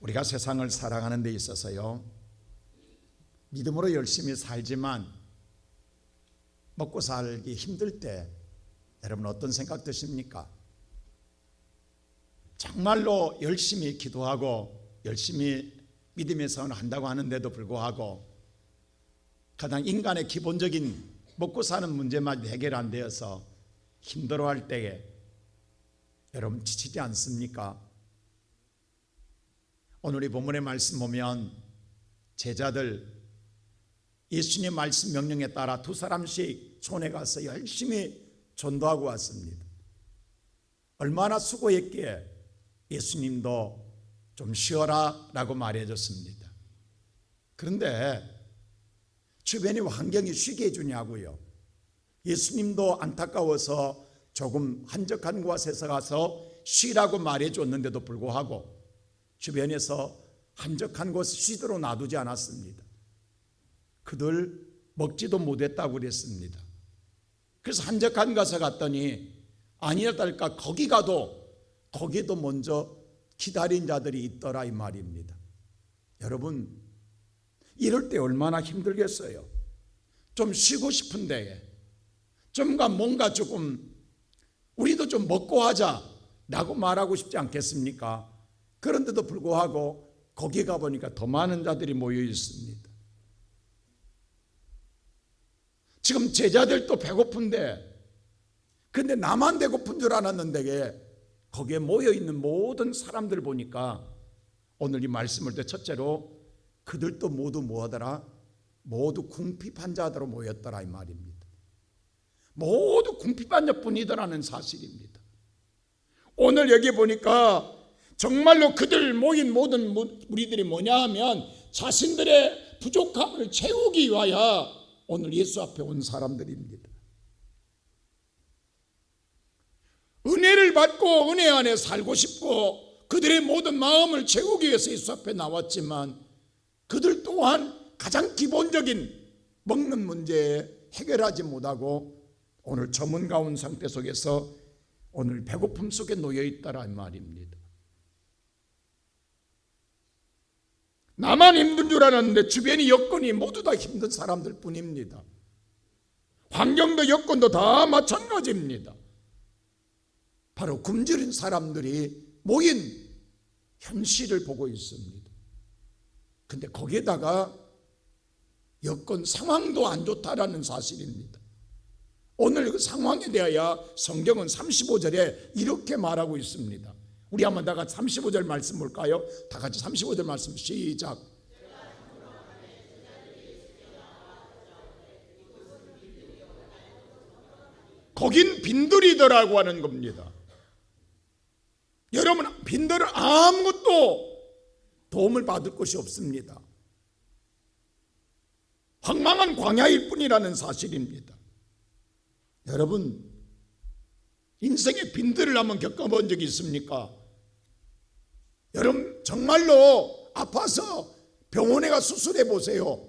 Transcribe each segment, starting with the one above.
우리가 세상을 살아가는 데 있어서요, 믿음으로 열심히 살지만 먹고 살기 힘들 때 여러분 어떤 생각 드십니까? 정말로 열심히 기도하고 열심히 믿음의 생활을 한다고 하는데도 불구하고 가장 인간의 기본적인 먹고 사는 문제만 해결 안 되어서 힘들어할 때에 여러분 지치지 않습니까? 오늘 이 본문의 말씀 보면 제자들 예수님의 말씀 명령에 따라 두 사람씩 촌에 가서 열심히 전도하고 왔습니다. 얼마나 수고했기에 예수님도 좀 쉬어라 라고 말해줬습니다. 그런데 주변의 환경이 쉬게 해주냐고요. 예수님도 안타까워서 조금 한적한 곳에서 가서 쉬라고 말해줬는데도 불구하고 주변에서 한적한 곳에 쉬도록 놔두지 않았습니다. 그들 먹지도 못했다고 그랬습니다. 그래서 한적한 곳에 갔더니 아니었달까 거기도 먼저 기다린 자들이 있더라 이 말입니다. 여러분 이럴 때 얼마나 힘들겠어요. 좀 쉬고 싶은데 뭔가 조금 우리도 좀 먹고 하자 라고 말하고 싶지 않겠습니까? 그런데도 불구하고 거기 가보니까 더 많은 자들이 모여 있습니다. 지금 제자들도 배고픈데 근데 나만 배고픈 줄 알았는데 거기에 모여있는 모든 사람들 보니까 오늘 이 말씀을 때 첫째로 그들도 모두 뭐하더라? 모두 궁핍한 자들로 모였더라 이 말입니다. 모두 궁핍한 자뿐이더라는 사실입니다. 오늘 여기 보니까 정말로 그들 모인 모든 무리들이 뭐냐 하면 자신들의 부족함을 채우기 위하여 오늘 예수 앞에 온 사람들입니다. 은혜를 받고 은혜 안에 살고 싶고 그들의 모든 마음을 채우기 위해서 예수 앞에 나왔지만 그들 또한 가장 기본적인 먹는 문제에 해결하지 못하고 오늘 저문가 온 상태 속에서 오늘 배고픔 속에 놓여 있다란 말입니다. 나만 힘든 줄 알았는데 주변의 여건이 모두 다 힘든 사람들 뿐입니다. 환경도 여건도 다 마찬가지입니다. 바로 굶주린 사람들이 모인 현실을 보고 있습니다. 근데 거기에다가 여건 상황도 안 좋다라는 사실입니다. 오늘 그 상황에 대하여 성경은 35절에 이렇게 말하고 있습니다. 우리 한번 다 같이 35절 말씀 볼까요? 다 같이 35절 말씀 시작. 거긴 빈들이더라고 하는 겁니다. 여러분 빈들은 아무것도 도움을 받을 것이 없습니다. 황망한 광야일 뿐이라는 사실입니다. 여러분 인생의 빈들을 한번 겪어본 적이 있습니까? 여러분 정말로 아파서 병원에 가 수술해 보세요.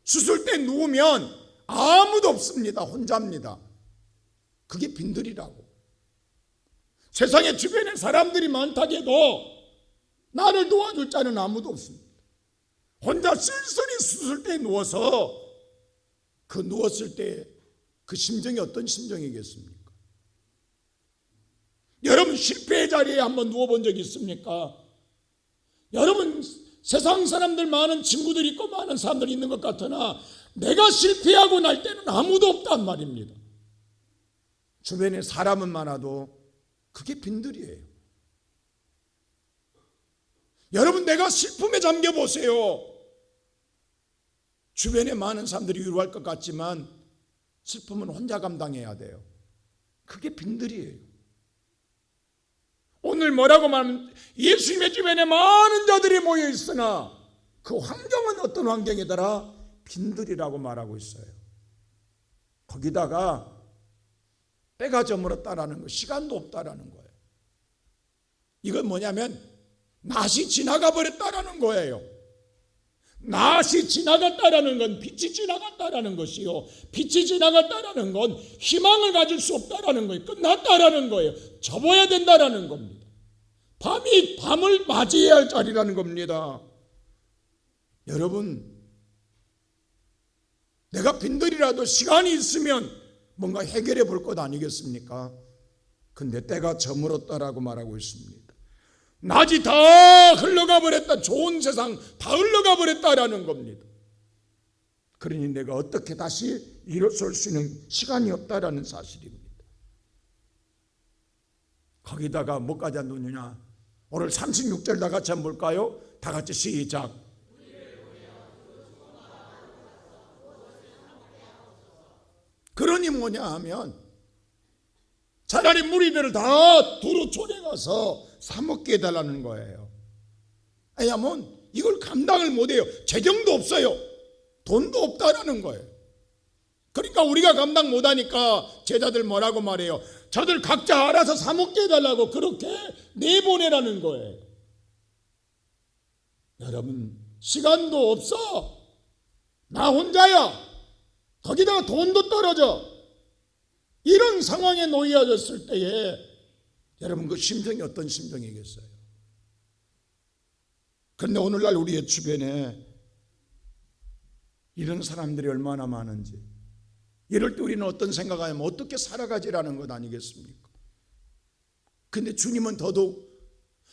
수술대 누우면 아무도 없습니다. 혼자입니다. 그게 빈들이라고. 세상에 주변에 사람들이 많다해도 나를 도와줄 자는 아무도 없습니다. 혼자 쓸쓸히 수술대에 누워서 그 누웠을 때 그 심정이 어떤 심정이겠습니까? 여러분 실패의 자리에 한번 누워본 적 있습니까? 여러분 세상 사람들 많은 친구들이 있고 많은 사람들이 있는 것 같으나 내가 실패하고 날 때는 아무도 없단 말입니다. 주변에 사람은 많아도 그게 빈들이에요. 여러분 내가 슬픔에 잠겨 보세요. 주변에 많은 사람들이 위로할 것 같지만 슬픔은 혼자 감당해야 돼요. 그게 빈들이에요. 오늘 뭐라고 말하면 예수님의 주변에 많은 자들이 모여 있으나 그 환경은 어떤 환경이더라? 빈들이라고 말하고 있어요. 거기다가 때가 저물었다라는 거, 시간도 없다라는 거예요. 이건 뭐냐면 낮이 지나가 버렸다라는 거예요. 낮이 지나갔다라는 건 빛이 지나갔다라는 것이요, 빛이 지나갔다라는 건 희망을 가질 수 없다라는 거예요. 끝났다라는 거예요. 접어야 된다라는 겁니다. 밤이 밤을 맞이해야 할 자리라는 겁니다. 여러분, 내가 빈들이라도 시간이 있으면 뭔가 해결해 볼 것 아니겠습니까? 근데 때가 저물었다라고 말하고 있습니다. 낮이 다 흘러가 버렸다. 좋은 세상 다 흘러가 버렸다라는 겁니다. 그러니 내가 어떻게 다시 일어설 수 있는 시간이 없다라는 사실입니다. 거기다가 뭐까지 안 놓느냐? 오늘 36절 다 같이 한번 볼까요? 다 같이 시작. 그러니 뭐냐 하면 차라리 무리들을 다 두루 초대가서 사먹게 해달라는 거예요. 왜냐하면 이걸 감당을 못해요. 재정도 없어요. 돈도 없다라는 거예요. 그러니까 우리가 감당 못하니까 제자들 뭐라고 말해요? 저들 각자 알아서 사먹게 해달라고 그렇게 내보내라는 거예요. 여러분, 시간도 없어. 나 혼자야. 거기다가 돈도 떨어져. 이런 상황에 놓여졌을 때에 여러분 그 심정이 어떤 심정이겠어요? 그런데 오늘날 우리의 주변에 이런 사람들이 얼마나 많은지, 이럴 때 우리는 어떤 생각하면 어떻게 살아가지라는 것 아니겠습니까? 근데 주님은 더더욱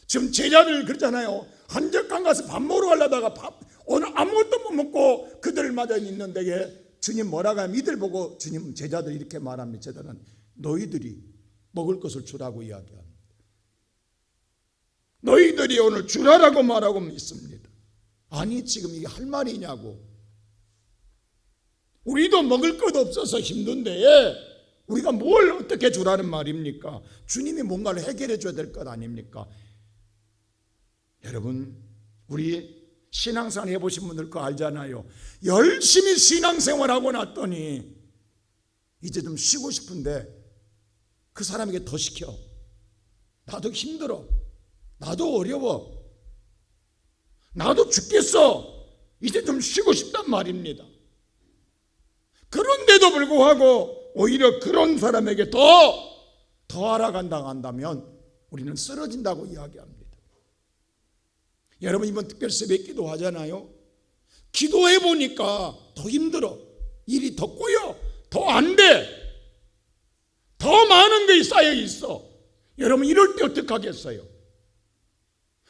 지금 제자들 그러잖아요. 한적강 가서 밥 먹으러 가려다가 오늘 아무것도 못 먹고 그들 마저 있는데 주님 뭐라고 하면 이들 보고 주님 제자들 이렇게 말합니다. 제자는 너희들이 먹을 것을 주라고 이야기합니다. 너희들이 오늘 주라라고 말하고 있습니다. 아니 지금 이게 할 말이냐고. 우리도 먹을 것 없어서 힘든데 우리가 뭘 어떻게 주라는 말입니까? 주님이 뭔가를 해결해 줘야 될 것 아닙니까? 여러분, 우리 신앙생활 해보신 분들 그거 알잖아요. 열심히 신앙생활하고 났더니 이제 좀 쉬고 싶은데 그 사람에게 더 시켜. 나도 힘들어. 나도 어려워. 나도 죽겠어. 이제 좀 쉬고 싶단 말입니다. 그런데도 불구하고 오히려 그런 사람에게 더 알아간다고 한다면 우리는 쓰러진다고 이야기합니다. 여러분 이번 특별 새벽 기도 하잖아요. 기도해 보니까 더 힘들어. 일이 더 꼬여. 더 안 돼. 더 많은 게 쌓여 있어. 여러분 이럴 때 어떻게 하겠어요?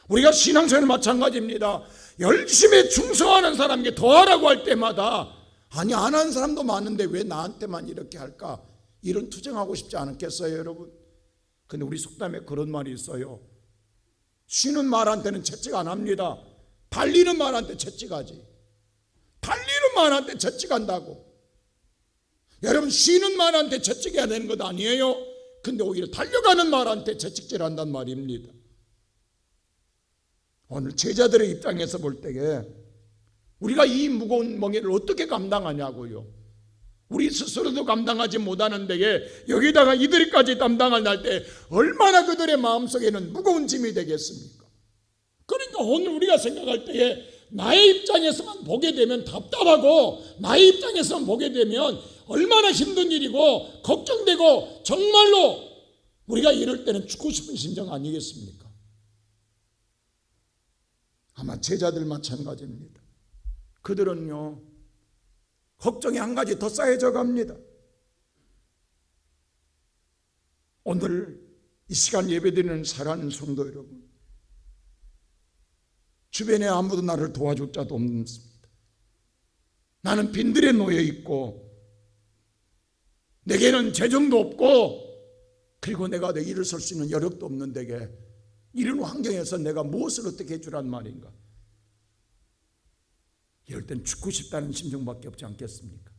우리가 신앙생활 마찬가지입니다. 열심히 충성하는 사람에게 더 하라고 할 때마다 아니 안 하는 사람도 많은데 왜 나한테만 이렇게 할까? 이런 투정하고 싶지 않겠어요 여러분? 근데 우리 속담에 그런 말이 있어요. 쉬는 말한테는 채찍 안 합니다. 달리는 말한테 채찍하지. 달리는 말한테 채찍한다고. 여러분 쉬는 말한테 채찍해야 되는 것 아니에요? 근데 오히려 달려가는 말한테 채찍질한단 말입니다. 오늘 제자들의 입장에서 볼 때에 우리가 이 무거운 멍에를 어떻게 감당하냐고요. 우리 스스로도 감당하지 못하는 데에 여기다가 이들까지 감당할 날 때 얼마나 그들의 마음속에는 무거운 짐이 되겠습니까? 그러니까 오늘 우리가 생각할 때에 나의 입장에서만 보게 되면 답답하고 나의 입장에서만 보게 되면 얼마나 힘든 일이고 걱정되고 정말로 우리가 이럴 때는 죽고 싶은 심정 아니겠습니까? 아마 제자들 마찬가지입니다. 그들은요 걱정이 한 가지 더 쌓여져 갑니다. 오늘 이 시간 예배드리는 사랑하는 성도 여러분, 주변에 아무도 나를 도와줄 자도 없습니다. 나는 빈들에 놓여 있고 내게는 재정도 없고 그리고 내가 내 일을 설 수 있는 여력도 없는 데게 이런 환경에서 내가 무엇을 어떻게 해주란 말인가? 이럴 땐 죽고 싶다는 심정밖에 없지 않겠습니까?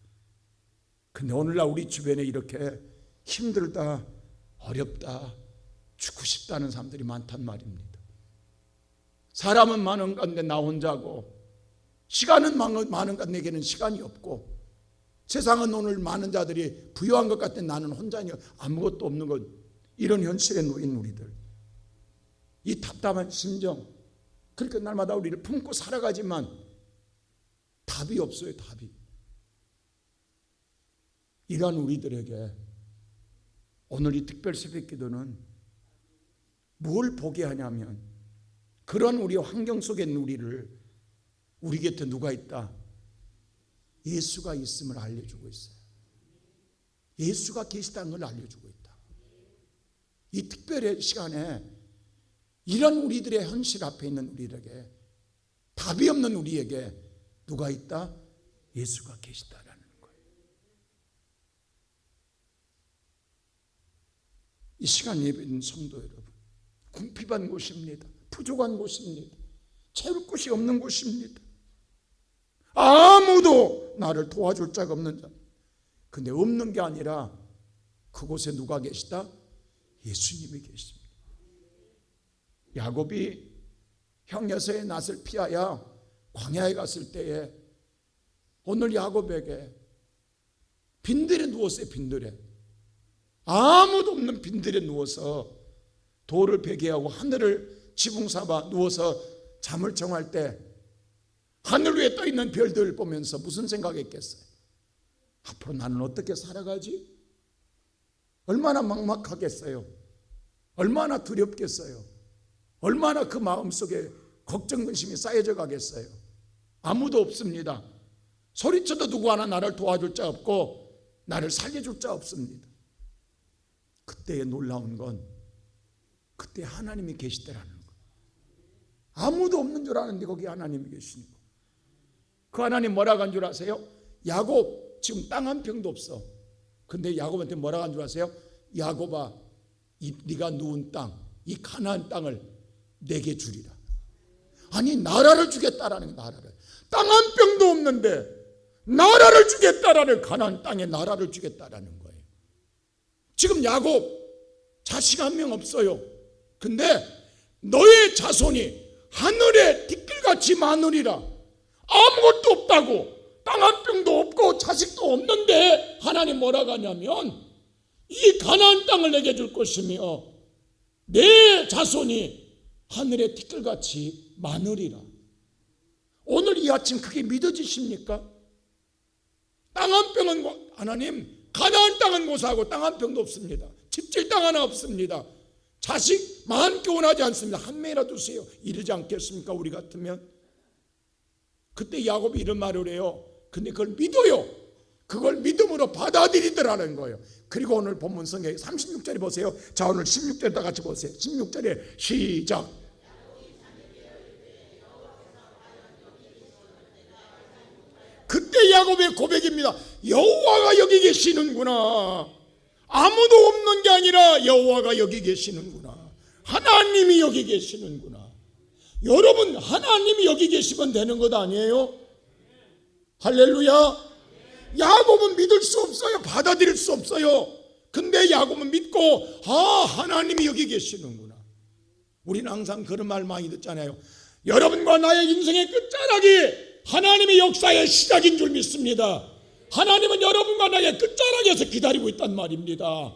근데 오늘날 우리 주변에 이렇게 힘들다, 어렵다, 죽고 싶다는 사람들이 많단 말입니다. 사람은 많은 건데 나 혼자고 시간은 많은 것 내게는 시간이 없고 세상은 오늘 많은 자들이 부유한 것 같은 나는 혼자니 아무것도 없는 것, 이런 현실에 놓인 우리들, 이 답답한 심정, 그렇게 날마다 우리를 품고 살아가지만 답이 없어요. 답이. 이러한 우리들에게 오늘 이 특별 새벽 기도는 뭘 보게 하냐면 그런 우리 환경 속에 있는 우리 곁에 누가 있다? 예수가 있음을 알려주고 있어요. 예수가 계시다는 걸 알려주고 있다. 이 특별한 시간에 이런 우리들의 현실 앞에 있는 우리에게, 답이 없는 우리에게 누가 있다? 예수가 계시다라는 거예요. 이 시간 예배는 성도 여러분, 궁핍한 곳입니다. 부족한 곳입니다. 채울 곳이 없는 곳입니다. 아무도 나를 도와줄 자가 없는 자. 근데 없는 게 아니라 그곳에 누가 계시다? 예수님이 계십니다. 야곱이 형에서의 낯을 피하여 광야에 갔을 때에 오늘 야곱에게 빈들에 누웠어요. 빈들에, 아무도 없는 빈들에 누워서 돌을 베개하고 하늘을 지붕 삼아 누워서 잠을 청할 때 하늘 위에 떠있는 별들을 보면서 무슨 생각했겠어요? 앞으로 나는 어떻게 살아가지? 얼마나 막막하겠어요? 얼마나 두렵겠어요? 얼마나 그 마음속에 걱정 근심이 쌓여져 가겠어요? 아무도 없습니다. 소리쳐도 누구 하나 나를 도와줄 자 없고 나를 살려줄 자 없습니다. 그때의 놀라운 건 그때 하나님이 계시더라는 거. 아무도 없는 줄 아는데 거기 하나님이 계시는 거. 그 하나님 뭐라고 한 줄 아세요? 야곱 지금 땅 한 평도 없어. 근데 야곱한테 뭐라고 한 줄 아세요? 야곱아, 네가 누운 땅, 이 가나안 땅을 내게 주리라. 아니, 나라를 주겠다라는 거예요. 나라를. 땅 한 평도 없는데 나라를 주겠다라는, 가나안 땅에 나라를 주겠다라는 거예요. 지금 야곱 자식 한 명 없어요. 근데 너의 자손이 하늘의 티끌같이 많으리라. 아무것도 없다고, 땅 한 평도 없고 자식도 없는데 하나님 뭐라고 하냐면 이 가나안 땅을 내게 줄 것이며 내 자손이 하늘의 티끌같이 많으리라. 오늘 이 아침 그게 믿어지십니까? 땅 한 평은, 하나님 가나안 땅은 고사하고 땅 한 평도 없습니다. 집질 땅 하나 없습니다. 자식 많게 원하지 않습니다. 한 명이라도 주세요. 이러지 않겠습니까? 우리 같으면. 그때 야곱이 이런 말을 해요. 근데 그걸 믿어요. 그걸 믿음으로 받아들이더라는 거예요. 그리고 오늘 본문 성경 36절에 보세요. 자, 오늘 16절에 다 같이 보세요. 16절에 시작. 그때 야곱의 고백입니다. 여호와가 여기 계시는구나. 아무도 없는 게 아니라 여호와가 여기 계시는구나. 하나님이 여기 계시는구나. 여러분, 하나님이 여기 계시면 되는 것 아니에요? 할렐루야. 야곱은 믿을 수 없어요. 받아들일 수 없어요. 근데 야곱은 믿고, 하나님이 여기 계시는구나. 우리는 항상 그런 말 많이 듣잖아요. 여러분과 나의 인생의 끝자락이 하나님의 역사의 시작인 줄 믿습니다. 하나님은 여러분과 나의 끝자락에서 기다리고 있단 말입니다.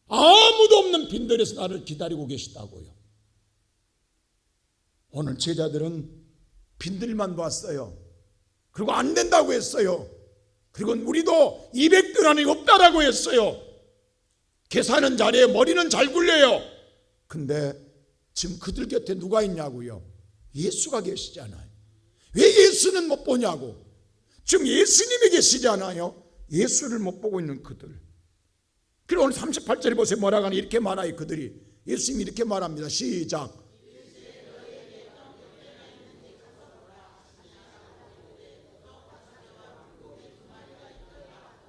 아무도 없는 빈들에서 나를 기다리고 계시다고요. 오늘 제자들은 빈들만 봤어요. 그리고 안 된다고 했어요. 그리고 우리도 200들 안에 없다라고 했어요. 계산은 잘해요. 머리는 잘 굴려요. 근데 지금 그들 곁에 누가 있냐고요? 예수가 계시잖아요. 왜 예수는 못 보냐고. 지금 예수님이 계시잖아요. 예수를 못 보고 있는 그들. 그리고 오늘 38절에 보세요. 뭐라고 하나 이렇게 말아요. 그들이. 예수님이 이렇게 말합니다. 시작.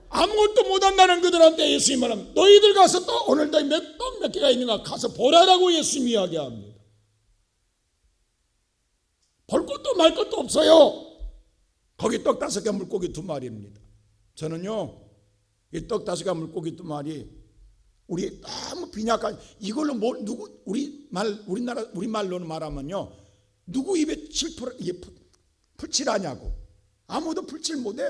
아무것도 못한다는 그들한테 예수님이 말합니다. 너희들 가서 또 오늘 떡 몇 개가 있는가 가서 보라라고 예수님이 이야기합니다. 볼 것도 말 것도 없어요. 거기 떡 5개 물고기 2마리입니다. 저는요, 이 떡 5개 물고기 2마리 우리 너무 빈약한 이걸로 우리말로는 말하면요, 누구 입에 풀칠하냐고. 아무도 풀칠 못해.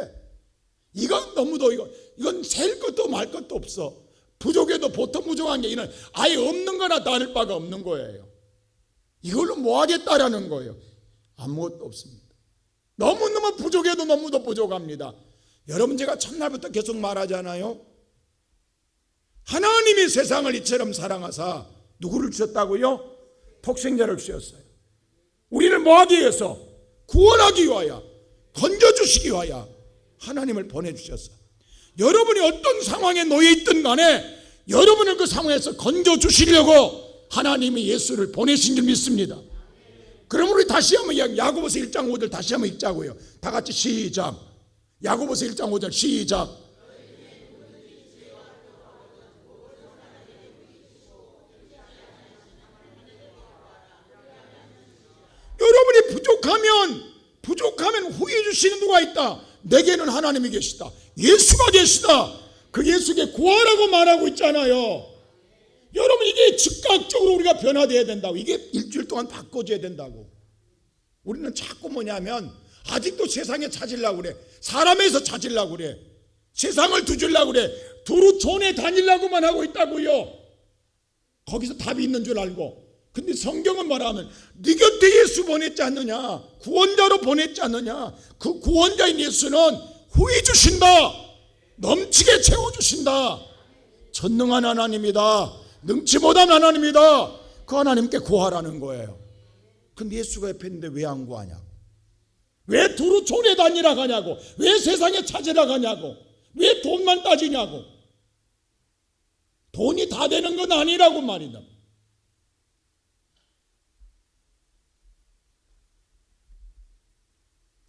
이건 너무도 이건 셀 것도 말 것도 없어. 부족해도 보통 부족한 게 이는 아예 없는 거나 다를 바가 없는 거예요. 이걸로 뭐 하겠다라는 거예요. 아무것도 없습니다. 너무너무 부족해도 너무도 부족합니다. 여러분, 제가 첫날부터 계속 말하잖아요. 하나님이 세상을 이처럼 사랑하사 누구를 주셨다고요? 독생자를 주셨어요. 우리를 뭐하기 위해서? 구원하기 위하여, 건져주시기 위하여 하나님을 보내주셨어요. 여러분이 어떤 상황에 놓여 있든 간에 여러분을 그 상황에서 건져주시려고 하나님이 예수를 보내신 줄 믿습니다. 그럼 우리 다시 한번 야고보서 1장 5절 다시 한번 읽자고요. 다 같이 시작. 야고보서 1장 5절 시작. 여러분이 부족하면 후해 주시는 누가 있다? 내게는 하나님이 계시다. 예수가 계시다. 그 예수께 구하라고 말하고 있잖아요. 여러분, 이게 즉각적으로 우리가 변화되어야 된다고. 이게 일주일 동안 바꿔줘야 된다고. 우리는 자꾸 뭐냐면 아직도 세상에 찾으려고 그래. 사람에서 찾으려고 그래. 세상을 두주려고 그래. 두루 촌에 다니려고만 하고 있다고요. 거기서 답이 있는 줄 알고. 근데 성경은 말하면 네 곁에 예수 보냈지 않느냐, 구원자로 보냈지 않느냐. 그 구원자인 예수는 후히 주신다. 넘치게 채워주신다. 전능한 하나님이다. 능치 못한 하나님이다. 그 하나님께 구하라는 거예요. 근데 예수가 옆에 있는데 왜 안 구하냐고. 왜 두루 촌에 다니라 가냐고. 왜 세상에 찾으라 가냐고. 왜 돈만 따지냐고. 돈이 다 되는 건 아니라고 말이다.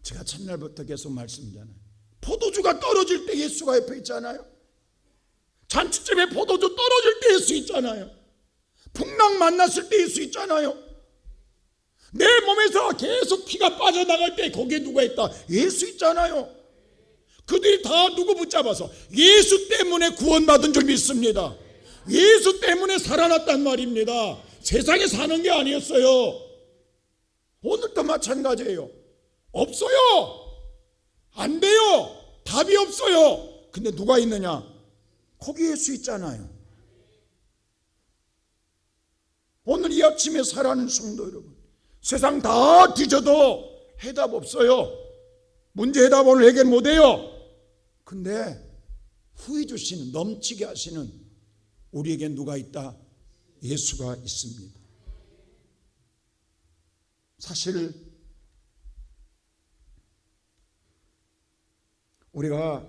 제가 첫날부터 계속 말씀드리잖아요. 포도주가 떨어질 때 예수가 옆에 있잖아요. 잔치집에 포도주 떨어질 때 예수 있잖아요. 풍랑 만났을 때 예수 있잖아요. 내 몸에서 계속 피가 빠져나갈 때 거기에 누가 있다? 예수 있잖아요. 그들이 다 누구 붙잡아서 예수 때문에 구원받은 줄 믿습니다. 예수 때문에 살아났단 말입니다. 세상에 사는 게 아니었어요. 오늘도 마찬가지예요. 없어요. 안 돼요. 답이 없어요. 근데 누가 있느냐? 거기 예수 있잖아요. 오늘 이 아침에 살아가는 성도 여러분, 세상 다 뒤져도 해답 없어요. 문제 해답 오늘 해결 못해요. 근데 후히 주시는, 넘치게 하시는 우리에게 누가 있다? 예수가 있습니다. 사실 우리가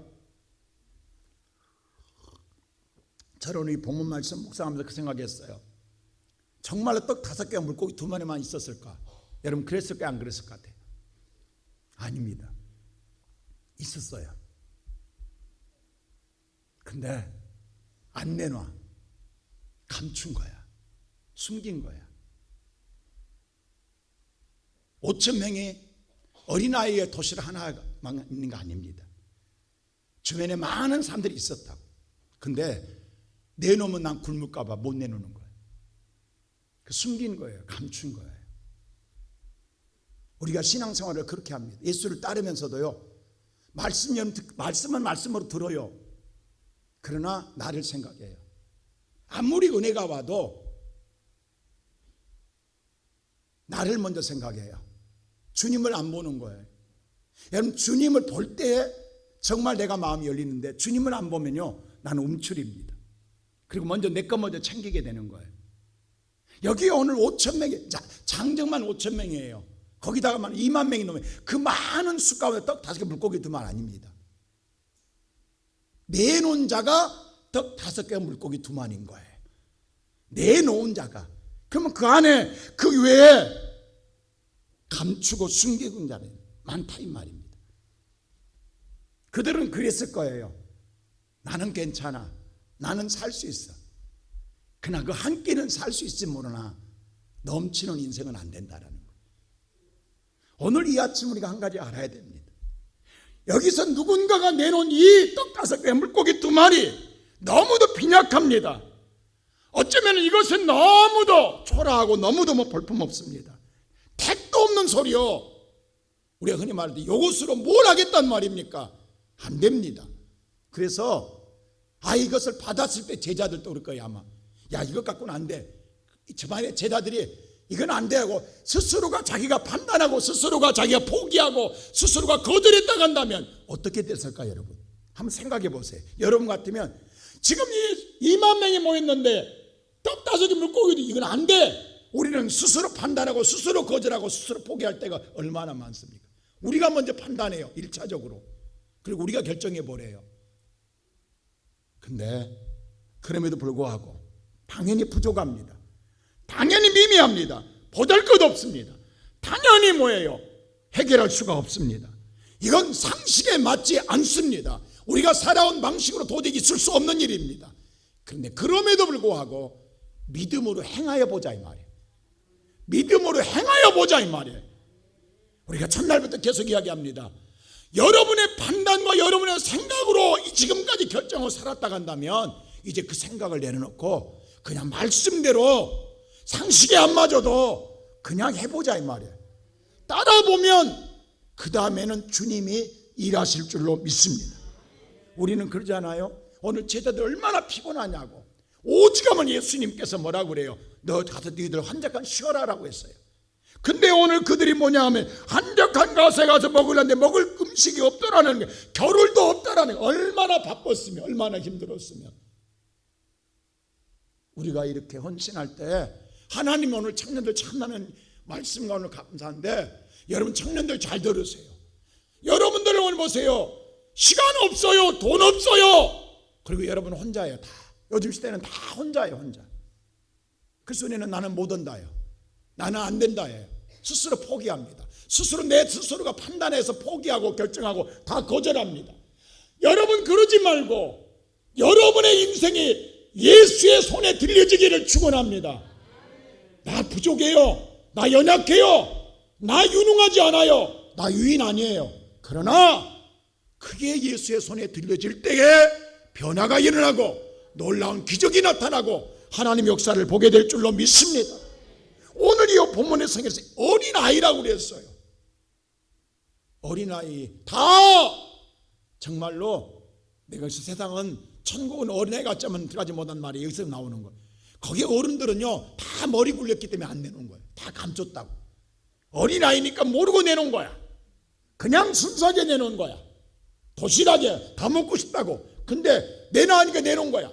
저는 이 본문 말씀 묵상하면서 그 생각했어요. 정말로 떡 5개와 물고기 2마리만 있었을까? 여러분 그랬을까 안 그랬을 것 같아요? 아닙니다. 있었어요. 근데 안 내놔. 감춘 거야. 숨긴 거야. 5,000명의 어린아이의 도시를 하나만 있는 거 아닙니다. 주변에 많은 사람들이 있었다고. 근데 내놓으면 난 굶을까 봐 못 내놓는 거예요. 숨긴 거예요. 감춘 거예요. 우리가 신앙생활을 그렇게 합니다. 예수를 따르면서도요, 말씀은 말씀으로 들어요. 그러나 나를 생각해요. 아무리 은혜가 와도 나를 먼저 생각해요. 주님을 안 보는 거예요. 여러분, 주님을 볼 때 정말 내가 마음이 열리는데 주님을 안 보면요, 나는 움츠립니다. 그리고 먼저 내 거 먼저 챙기게 되는 거예요. 여기 오늘 5,000명이, 장정만 5,000명이에요. 거기다가 2만 명이 넘어요. 그 많은 숫 가운데 떡 5개 물고기 2만 아닙니다. 내놓은 자가 떡 5개와 물고기 2만인 거예요. 내놓은 자가. 그러면 그 안에, 그 외에 감추고 숨기는 자는 많다 이 말입니다. 그들은 그랬을 거예요. 나는 괜찮아. 나는 살 수 있어. 그러나 그 한 끼는 살 수 있지 모르나 넘치는 인생은 안 된다라는 거예요. 오늘 이 아침 우리가 한 가지 알아야 됩니다. 여기서 누군가가 내놓은 이 떡 5개, 물고기 2마리 너무도 빈약합니다. 어쩌면 이것은 너무도 초라하고 너무도 볼품없습니다. 택도 없는 소리요. 우리가 흔히 말할 때 이것으로 뭘 하겠단 말입니까? 안 됩니다. 그래서 이것을 받았을 때 제자들도 그럴 거예요. 아마 야, 이것 갖고는 안 돼. 저만의 제자들이 이건 안 돼 하고 스스로가 자기가 판단하고 스스로가 자기가 포기하고 스스로가 거절했다 간다면 어떻게 됐을까? 여러분 한번 생각해 보세요. 여러분 같으면 지금 2만 명이 모였는데 떡 5개 물고기도 이건 안 돼. 우리는 스스로 판단하고 스스로 거절하고 스스로 포기할 때가 얼마나 많습니까? 우리가 먼저 판단해요, 1차적으로. 그리고 우리가 결정해 버려요. 근데 그럼에도 불구하고 당연히 부족합니다. 당연히 미미합니다. 보잘것없습니다. 당연히 뭐예요? 해결할 수가 없습니다. 이건 상식에 맞지 않습니다. 우리가 살아온 방식으로 도저히 있을 수 없는 일입니다. 그런데 그럼에도 불구하고 믿음으로 행하여 보자 이 말이에요. 믿음으로 행하여 보자 이 말이에요. 우리가 첫날부터 계속 이야기합니다. 여러분의 판단과 여러분의 생각으로 지금까지 결정을 살았다 간다면 이제 그 생각을 내려놓고 그냥 말씀대로 상식에 안 맞아도 그냥 해보자 이 말이에요. 따라보면 그 다음에는 주님이 일하실 줄로 믿습니다. 우리는 그러지 않아요? 오늘 제자들 얼마나 피곤하냐고. 오직하면 예수님께서 뭐라고 그래요? 너 가서 너희들 한적한 쉬어라라고 했어요. 근데 오늘 그들이 뭐냐 하면 한적한 곳에 가서 먹으려는데 먹을 음식이 없더라는 게, 겨를도 없더라는 게, 얼마나 바빴으면 얼마나 힘들었으면. 우리가 이렇게 헌신할 때 하나님 오늘 청년들 참나는 말씀과 오늘 감사한데 여러분 청년들 잘 들으세요. 여러분들 오늘 보세요. 시간 없어요. 돈 없어요. 그리고 여러분 혼자예요. 다 요즘 시대는 다 혼자예요. 혼자. 그 소리는 나는 못 한다요. 나는 안 된다예요. 스스로 포기합니다. 스스로 내 스스로가 판단해서 포기하고 결정하고 다 거절합니다. 여러분 그러지 말고 여러분의 인생이 예수의 손에 들려지기를 축원합니다. 나 부족해요. 나 연약해요. 나 유능하지 않아요. 나 유인 아니에요. 그러나 그게 예수의 손에 들려질 때에 변화가 일어나고 놀라운 기적이 나타나고 하나님의 역사를 보게 될 줄로 믿습니다. 오늘 이 본문의 성경에서 어린아이라고 그랬어요. 어린아이. 다 정말로 내가 세상은 천국은 어린아이 같지만 들어가지 못한 말이 여기서 나오는 거예요. 거기 어른들은요 다 머리 굴렸기 때문에 안 내놓은 거예요. 다 감췄다고. 어린아이니까 모르고 내놓은 거야. 그냥 순수하게 내놓은 거야. 도시락에 다 먹고 싶다고. 근데 내놔하니까 내놓은 거야.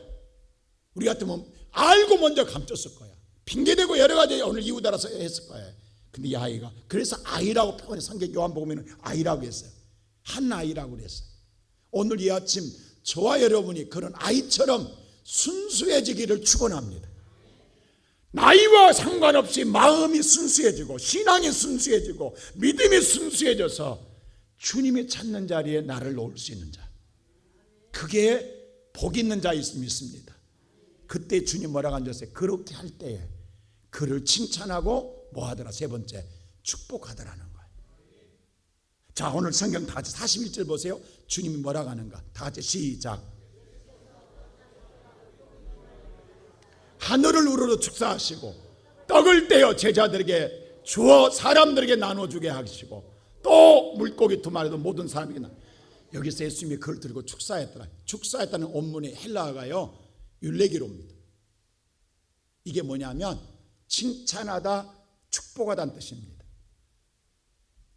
우리 같으면 알고 먼저 감췄을 거야. 핑계대고 여러 가지 오늘 이유 따라서 했을 거예요. 근데 이 아이가, 그래서 아이라고 표현해. 성경 요한복음에는 아이라고 했어요. 한 아이라고 그랬어요. 오늘 이 아침 저와 여러분이 그런 아이처럼 순수해지기를 축원합니다. 나이와 상관없이 마음이 순수해지고 신앙이 순수해지고 믿음이 순수해져서 주님이 찾는 자리에 나를 놓을 수 있는 자, 그게 복 있는 자일 수 믿습니다. 그때 주님 뭐라고 앉았어요? 그렇게 할 때에 그를 칭찬하고 뭐 하더라? 세 번째, 축복하더라는 거예요. 자, 오늘 성경 다 같이 41절 보세요. 주님이 뭐라고 하는가? 다 같이 시작. 하늘을 우러러 축사하시고 떡을 떼어 제자들에게 주어 사람들에게 나눠주게 하시고 또 물고기 2마리도 모든 사람에게 여기서 예수님이 그걸 들고 축사했더라. 축사했다는 원문이 헬라어가요 율레기로입니다. 이게 뭐냐면 칭찬하다, 축복하다는 뜻입니다.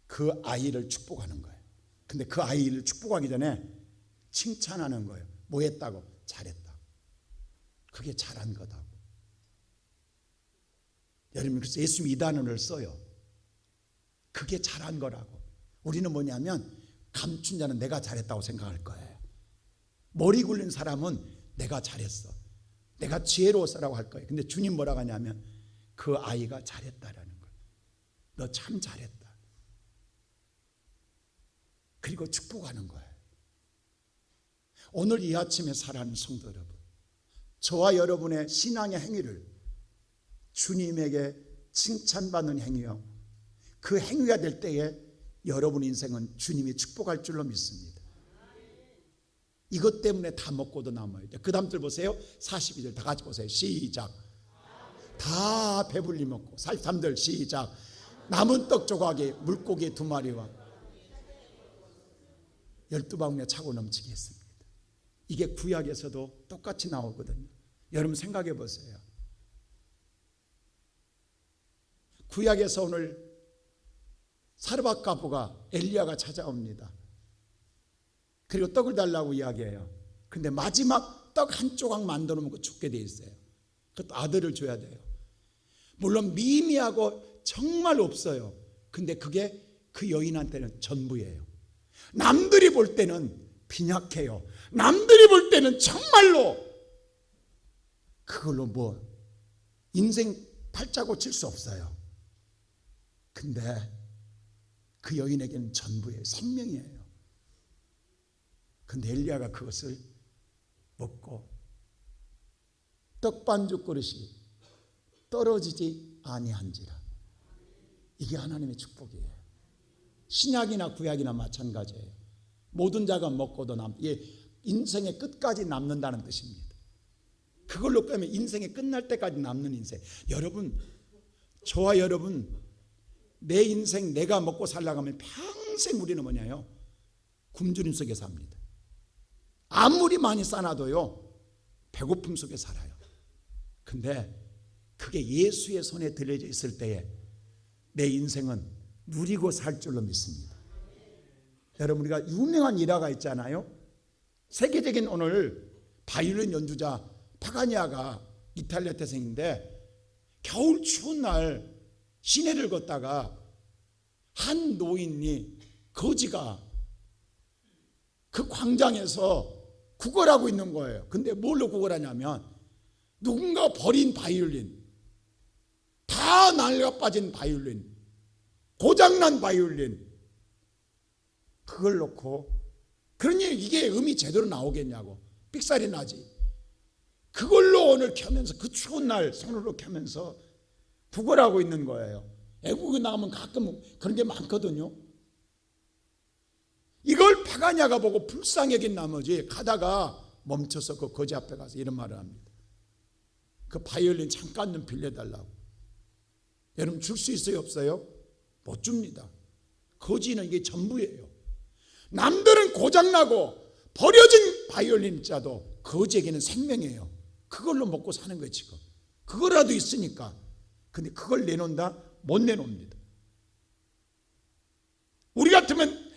그 아이를 축복하는 거예요. 근데 그 아이를 축복하기 전에 칭찬하는 거예요. 뭐 했다고? 잘했다. 그게 잘한 거다고. 여러분, 그래서 예수님이 이 단어를 써요. 그게 잘한 거라고. 우리는 뭐냐면 감춘 자는 내가 잘했다고 생각할 거예요. 머리 굴린 사람은 내가 잘했어, 내가 지혜로웠어라고 할 거예요. 근데 주님 뭐라고 하냐면 그 아이가 잘했다라는 거예요. 너 참 잘했다. 그리고 축복하는 거예요. 오늘 이 아침에 살아가는 성도 여러분, 저와 여러분의 신앙의 행위를 주님에게 칭찬받는 행위요, 그 행위가 될 때에 여러분 인생은 주님이 축복할 줄로 믿습니다. 이것 때문에 다 먹고도 남아요. 그 다음 절 보세요. 42절 다 같이 보세요. 시작. 다 배불리 먹고. 43절 시작. 남은 떡 조각에 물고기 2마리와 12바구니에 차고 넘치게 했습니다. 이게 구약에서도 똑같이 나오거든요. 여러분 생각해 보세요. 구약에서 오늘 사르밧가보가 엘리야가 찾아옵니다. 그리고 떡을 달라고 이야기해요. 근데 마지막 떡 한 조각 만들어 먹고 죽게 돼 있어요. 그것도 아들을 줘야 돼요. 물론 미미하고 정말 없어요. 근데 그게 그 여인한테는 전부예요. 남들이 볼 때는 빈약해요. 남들이 볼 때는 정말로 그걸로 뭐 인생 팔자고 칠 수 없어요. 근데 그 여인에게는 전부예요. 생명이에요. 근데 엘리야가 그것을 먹고 떡반죽 그릇이 떨어지지 아니한지라. 이게 하나님의 축복이에요. 신약이나 구약이나 마찬가지예요. 모든 자가 먹고도 인생의 끝까지 남는다는 뜻입니다. 그걸로 빼면 인생이 끝날 때까지 남는 인생. 여러분, 저와 여러분, 내 인생 내가 먹고 살려고 하면 평생 우리는 뭐냐요? 굶주림 속에 삽니다. 아무리 많이 쌓아도요, 배고픔 속에 살아요. 근데 그게 예수의 손에 들려져 있을 때에 내 인생은 누리고 살 줄로 믿습니다. 여러분, 우리가 유명한 일화가 있잖아요. 세계적인 오늘 바이올린 연주자 파가니아가 이탈리아 태생인데 겨울 추운 날 시내를 걷다가 한 노인이 거지가 그 광장에서 구걸하고 있는 거예요. 근데 뭘로 구걸하냐면 누군가 버린 바이올린, 다 낡아빠진 바이올린, 고장난 바이올린, 그걸 놓고, 그러니 이게 음이 제대로 나오겠냐고 삑사리 나지. 그걸로 오늘 켜면서, 그 추운 날 손으로 켜면서 구걸하고 있는 거예요. 애국에 나가면 가끔 그런 게 많거든요. 이걸 파가냐가 보고 불쌍히 여긴 나머지 가다가 멈춰서 그 거지 앞에 가서 이런 말을 합니다. 그 바이올린 잠깐 좀 빌려달라고. 여러분, 줄 수 있어요, 없어요? 못 줍니다. 거지는 이게 전부예요. 남들은 고장나고 버려진 바이올린 자도 거지에게는 생명이에요. 그걸로 먹고 사는 거예요. 지금 그거라도 있으니까. 근데 그걸 내놓는다? 못 내놓습니다. 우리 같으면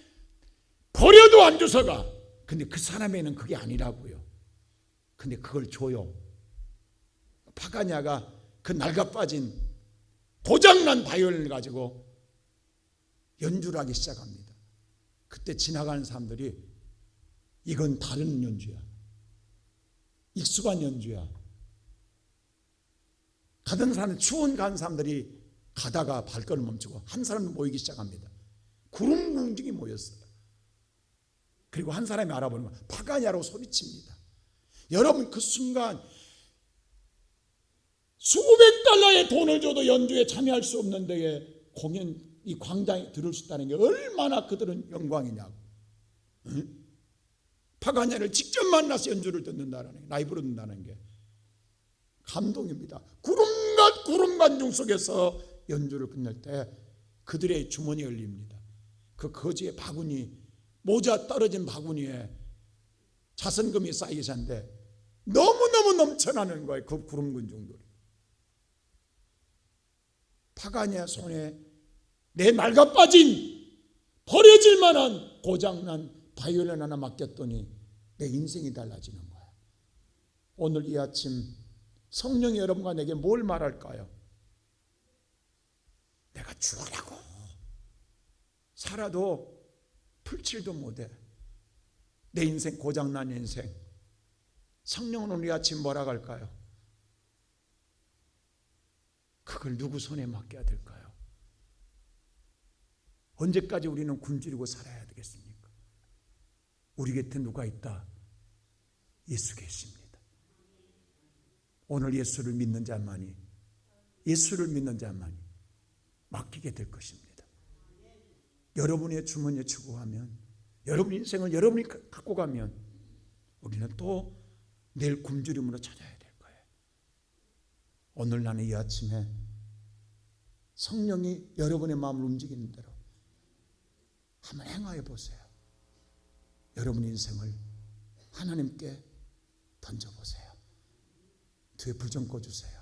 버려도 안 주서가. 근데 그 사람에는 그게 아니라고요. 근데 그걸 줘요. 파가냐가 그 낡아빠진 고장난 바이올린을 가지고 연주를 하기 시작합니다. 그때 지나가는 사람들이 이건 다른 연주야, 익숙한 연주야. 가던 사람, 추운 가는 사람들이 가다가 발걸음 멈추고 한 사람이 모이기 시작합니다. 구름 궁중이 모였어요. 그리고 한 사람이 알아보는 거야. 파가냐라고 소리칩니다. 여러분, 그 순간 수백 달러의 돈을 줘도 연주에 참여할 수 없는 데에 공연, 이 광장에 들을 수 있다는 게 얼마나 그들은 영광이냐고. 응? 파가냐를 직접 만나서 연주를 듣는다는 게, 라이브로 듣는다는 게 감동입니다. 구름 관중 속에서 연주를 끝낼 때 그들의 주머니에 열립니다. 그 거지의 바구니, 모자 떨어진 바구니에 자선금이 쌓이기 전에 너무너무 넘쳐나는 거예요. 그 구름 군중들이. 파가냐 손에 내 낡아빠진 버려질 만한 고장난 바이올린 하나 맡겼더니 내 인생이 달라지는 거야. 오늘 이 아침 성령이 여러분과 내게 뭘 말할까요? 내가 죽으라고 살아도 풀칠도 못해. 내 인생 고장난 인생. 성령은 오늘 이 아침 뭐라 할까요? 그걸 누구 손에 맡겨야 될까요? 언제까지 우리는 굶주리고 살아야 되겠습니까? 우리 곁에 누가 있다? 예수 계십니다. 오늘 예수를 믿는 자만이, 예수를 믿는 자만이 맡기게 될 것입니다. 여러분의 주머니에 추구하면, 여러분 인생을 여러분이 갖고 가면 우리는 또 내일 굶주림으로 찾아야 될 거예요. 오늘 나는 이 아침에 성령이 여러분의 마음을 움직이는 대로 한번 행하여 보세요. 여러분 인생을 하나님께 던져보세요. 뒤에 불 좀 꺼주세요.